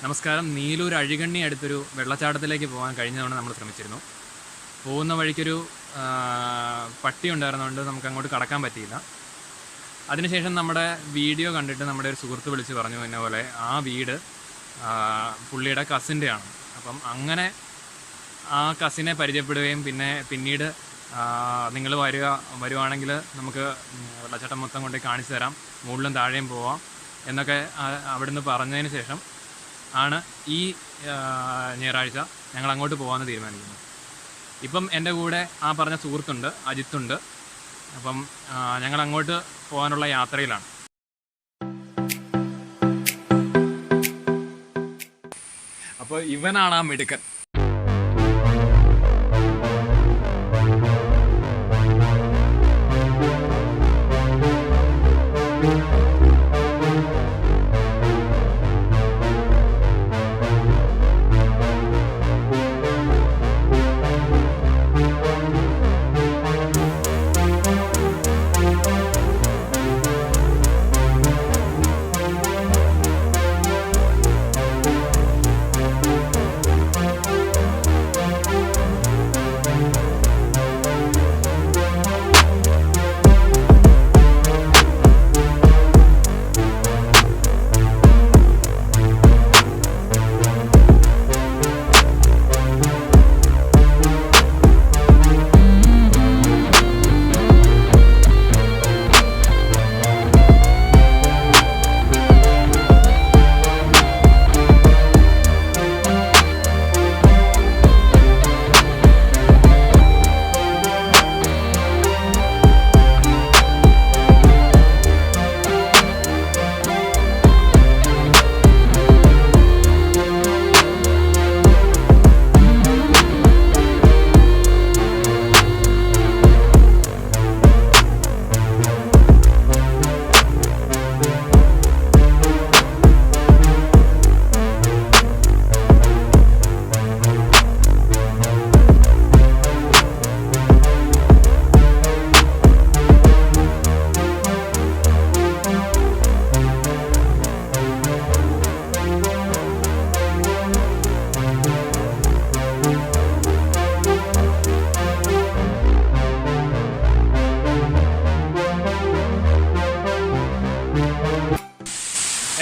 നമസ്കാരം. നീലൂർ അഴികണ്ണി അടുത്തൊരു വെള്ളച്ചാട്ടത്തിലേക്ക് പോകാൻ കഴിഞ്ഞ തവണ നമ്മൾ ശ്രമിച്ചിരുന്നു. പോകുന്ന വഴിക്കൊരു പട്ടി ഉണ്ടായിരുന്നതുകൊണ്ട് നമുക്ക് അങ്ങോട്ട് കടക്കാൻ പറ്റിയില്ല. അതിനുശേഷം നമ്മുടെ വീഡിയോ കണ്ടിട്ട് നമ്മുടെ ഒരു സുഹൃത്ത് വിളിച്ച് പറഞ്ഞു എന്നെ പോലെ ആ വീട് പുള്ളിയുടെ കസിൻ്റെയാണ്. അപ്പം അങ്ങനെ ആ കസിനെ പരിചയപ്പെടുകയും പിന്നീട് നിങ്ങൾ വരുവാണെങ്കിൽ നമുക്ക് വെള്ളച്ചാട്ടം മൊത്തം കൊണ്ട് കാണിച്ചു തരാം, മുകളിലും താഴെയും പോവാം എന്നൊക്കെ അവിടുന്ന് പറഞ്ഞതിന് ശേഷം ആണ് ഈ ഞായറാഴ്ച ഞങ്ങൾ അങ്ങോട്ട് പോകാമെന്ന് തീരുമാനിക്കുന്നത്. ഇപ്പം എൻ്റെ കൂടെ ആ പറഞ്ഞ സുഹൃത്തുണ്ട്, അജിത്തുണ്ട്. അപ്പം ഞങ്ങൾ അങ്ങോട്ട് പോകാനുള്ള യാത്രയിലാണ്. അപ്പോൾ ഇവനാണ് ആ മിടുക്കൻ.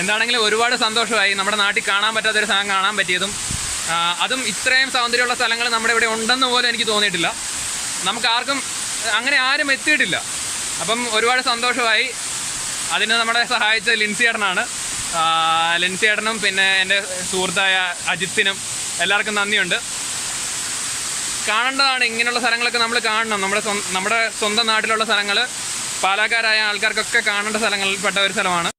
എന്താണെങ്കിലും ഒരുപാട് സന്തോഷമായി. നമ്മുടെ നാട്ടിൽ കാണാൻ പറ്റാത്തൊരു സ്ഥലം കാണാൻ പറ്റിയതും, അതും ഇത്രയും സൗന്ദര്യമുള്ള സ്ഥലങ്ങൾ നമ്മുടെ ഇവിടെ ഉണ്ടെന്ന് പോലും എനിക്ക് തോന്നിയിട്ടില്ല. നമുക്കാർക്കും അങ്ങനെ ആരും എത്തിയിട്ടില്ല. അപ്പം ഒരുപാട് സന്തോഷമായി. അതിന് നമ്മളെ സഹായിച്ച ലിൻസിയേട്ടനാണ്. ലിൻസിയേട്ടനും പിന്നെ എൻ്റെ സുഹൃത്തായ അജിത്തിനും എല്ലാവർക്കും നന്ദിയുണ്ട്. കാണേണ്ടതാണ് ഇങ്ങനെയുള്ള സ്ഥലങ്ങളൊക്കെ നമ്മൾ കാണണം. നമ്മുടെ സ്വന്തം നാട്ടിലുള്ള സ്ഥലങ്ങൾ പാലക്കാരായ ആൾക്കാർക്കൊക്കെ കാണേണ്ട സ്ഥലങ്ങളിൽപ്പെട്ട ഒരു സ്ഥലമാണ്.